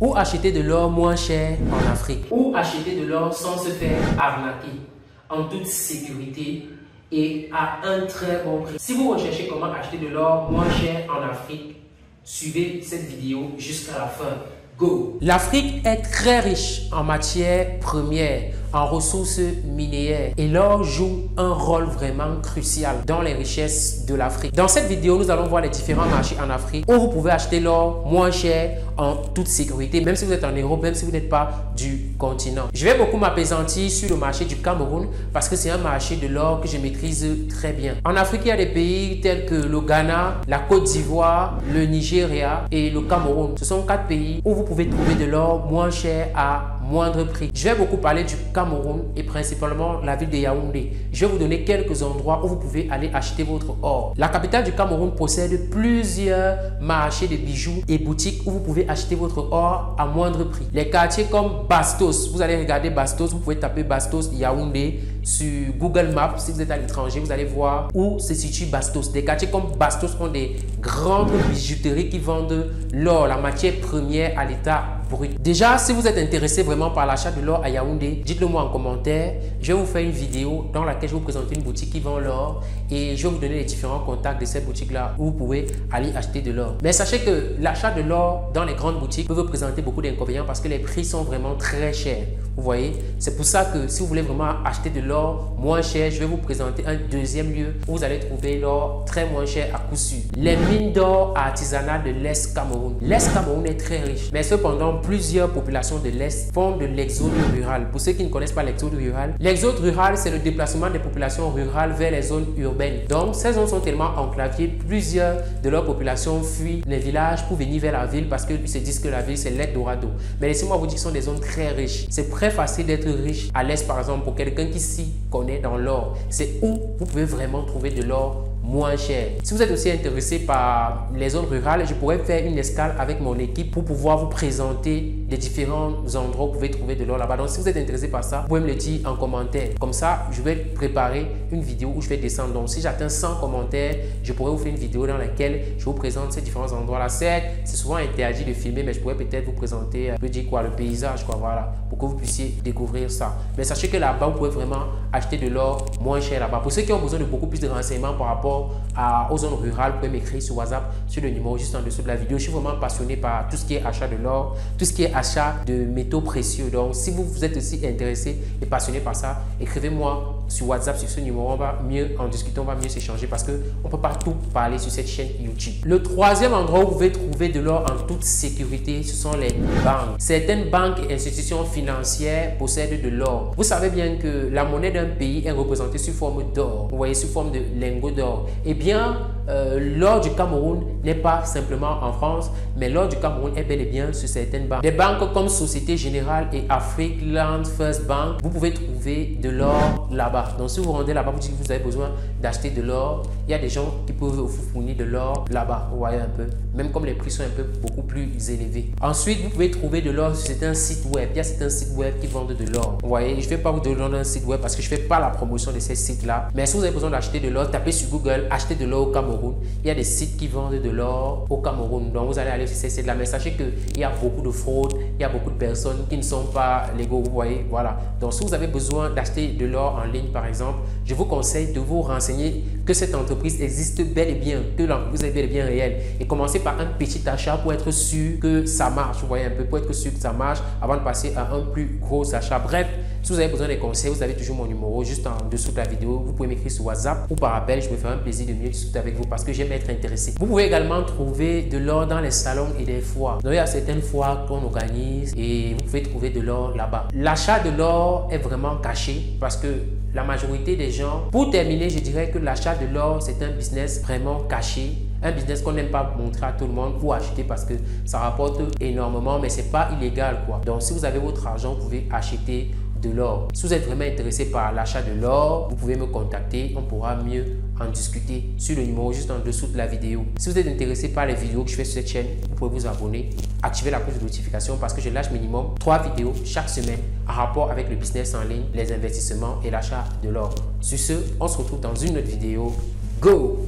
Où acheter de l'or moins cher en Afrique? Où acheter de l'or sans se faire arnaquer, en toute sécurité et à un très bon prix. Si vous recherchez comment acheter de l'or moins cher en Afrique, suivez cette vidéo jusqu'à la fin. Go! L'Afrique est très riche en matières premières, en ressources minières et l'or joue un rôle vraiment crucial dans les richesses de l'Afrique. Dans cette vidéo, nous allons voir les différents marchés en Afrique où vous pouvez acheter l'or moins cher en toute sécurité, même si vous êtes en Europe, même si vous n'êtes pas du continent. Je vais beaucoup m'appesantir sur le marché du Cameroun parce que c'est un marché de l'or que je maîtrise très bien. En Afrique, il y a des pays tels que le Ghana, la Côte d'Ivoire, le Nigeria et le Cameroun. Ce sont 4 pays où vous pouvez trouver de l'or moins cher à moindre prix. Je vais beaucoup parler du Cameroun et principalement la ville de Yaoundé. Je vais vous donner quelques endroits où vous pouvez aller acheter votre or. La capitale du Cameroun possède plusieurs marchés de bijoux et boutiques où vous pouvez acheter votre or à moindre prix. Les quartiers comme Bastos, vous allez regarder Bastos, vous pouvez taper Bastos Yaoundé sur Google Maps. Si vous êtes à l'étranger, vous allez voir où se situe Bastos. Des quartiers comme Bastos ont des grandes bijouteries qui vendent l'or, la matière première à l'état brut. Déjà, si vous êtes intéressé vraiment par l'achat de l'or à Yaoundé, dites-le moi en commentaire. Je vais vous faire une vidéo dans laquelle je vais vous présenter une boutique qui vend l'or et je vais vous donner les différents contacts de cette boutique-là où vous pouvez aller acheter de l'or. Mais sachez que l'achat de l'or dans les grandes boutiques peut vous présenter beaucoup d'inconvénients parce que les prix sont vraiment très chers. Vous voyez, c'est pour ça que si vous voulez vraiment acheter de l'or moins cher, je vais vous présenter un deuxième lieu où vous allez trouver l'or très moins cher à coup sûr. Les mines d'or artisanales de l'Est Cameroun. L'Est Cameroun est très riche, mais cependant, plusieurs populations de l'Est font de l'exode rural. Pour ceux qui ne connaissent pas l'exode rural, c'est le déplacement des populations rurales vers les zones urbaines. Donc, ces zones sont tellement enclavées, plusieurs de leurs populations fuient les villages pour venir vers la ville parce qu'ils se disent que la ville c'est l'Eldorado. Mais laissez-moi vous dire que ce sont des zones très riches. C'est très facile d'être riche à l'Est par exemple pour quelqu'un qui s'y connaît dans l'or. C'est où vous pouvez vraiment trouver de l'or moins cher. Si vous êtes aussi intéressé par les zones rurales, je pourrais faire une escale avec mon équipe pour pouvoir vous présenter les différents endroits où vous pouvez trouver de l'or là-bas. Donc si vous êtes intéressé par ça, vous pouvez me le dire en commentaire. Comme ça, je vais préparer une vidéo où je vais descendre. Donc si j'atteins 100 commentaires, je pourrais vous faire une vidéo dans laquelle je vous présente ces différents endroits là. Certes, c'est souvent interdit de filmer, mais je pourrais peut-être vous présenter, je peux dire quoi, le paysage quoi, voilà, pour que vous puissiez découvrir ça. Mais sachez que là-bas, vous pouvez vraiment acheter de l'or moins cher là-bas. Pour ceux qui ont besoin de beaucoup plus de renseignements par rapport aux zones rurales, vous pouvez m'écrire sur WhatsApp sur le numéro juste en dessous de la vidéo. Je suis vraiment passionné par tout ce qui est achat de l'or, tout ce qui est achat de métaux précieux. Donc, si vous êtes aussi intéressé et passionné par ça, écrivez-moi sur WhatsApp sur ce numéro. On va mieux en discuter, on va mieux s'échanger parce qu'on ne peut pas tout parler sur cette chaîne YouTube. Le troisième endroit où vous pouvez trouver de l'or en toute sécurité, ce sont les banques. Certaines banques et institutions financières possèdent de l'or. Vous savez bien que la monnaie d'un pays est représentée sous forme d'or. Vous voyez, sous forme de lingots d'or. Eh bien, l'or du Cameroun n'est pas simplement en France, mais l'or du Cameroun est bel et bien sur certaines banques. Des banques comme Société Générale et Afrique-Land First Bank, vous pouvez trouver de l'or là-bas. Donc, si vous rendez là-bas, vous dites que vous avez besoin d'acheter de l'or, il y a des gens qui peuvent vous fournir de l'or là-bas. Vous voyez un peu, même comme les prix sont un peu beaucoup plus élevés. Ensuite, vous pouvez trouver de l'or sur certains sites web. Il y a certains sites web qui vendent de l'or. Vous voyez, je ne vais pas vous donner un site web parce que je ne fais pas la promotion de ces sites-là. Mais si vous avez besoin d'acheter de l'or, tapez sur Google, acheter de l'or au Cameroun. Il y a des sites qui vendent de l'or au Cameroun. Donc, vous allez aller sur ces sites-là. Mais sachez qu'il y a beaucoup de fraude, il y a beaucoup de personnes qui ne sont pas légaux. Vous voyez, voilà. Donc, si vous avez besoin d'acheter de l'or en ligne, par exemple, je vous conseille de vous renseigner que cette entreprise existe bel et bien, que l'entreprise est bel et bien réelle. Et commencez par un petit achat pour être sûr que ça marche. Vous voyez un peu, pour être sûr que ça marche avant de passer à un plus gros achat. Bref, si vous avez besoin des conseils, vous avez toujours mon numéro juste en dessous de la vidéo. Vous pouvez m'écrire sur WhatsApp ou par appel. Je me ferai un plaisir de mieux discuter avec vous parce que j'aime être intéressé. Vous pouvez également trouver de l'or dans les salons et des foires. Donc, il y a certaines foires qu'on organise et vous pouvez trouver de l'or là-bas. L'achat de l'or est vraiment caché parce que la majorité des gens, pour terminer, je dirais que l'achat de l'or, c'est un business vraiment caché. Un business qu'on n'aime pas montrer à tout le monde pour acheter parce que ça rapporte énormément, mais c'est pas illégal quoi. Donc, si vous avez votre argent, vous pouvez acheter de l'or. Si vous êtes vraiment intéressé par l'achat de l'or, vous pouvez me contacter, on pourra mieux en discuter sur le numéro juste en dessous de la vidéo. Si vous êtes intéressé par les vidéos que je fais sur cette chaîne, vous pouvez vous abonner, activer la cloche de notification parce que je lâche minimum 3 vidéos chaque semaine en rapport avec le business en ligne, les investissements et l'achat de l'or. Sur ce, on se retrouve dans une autre vidéo. Go!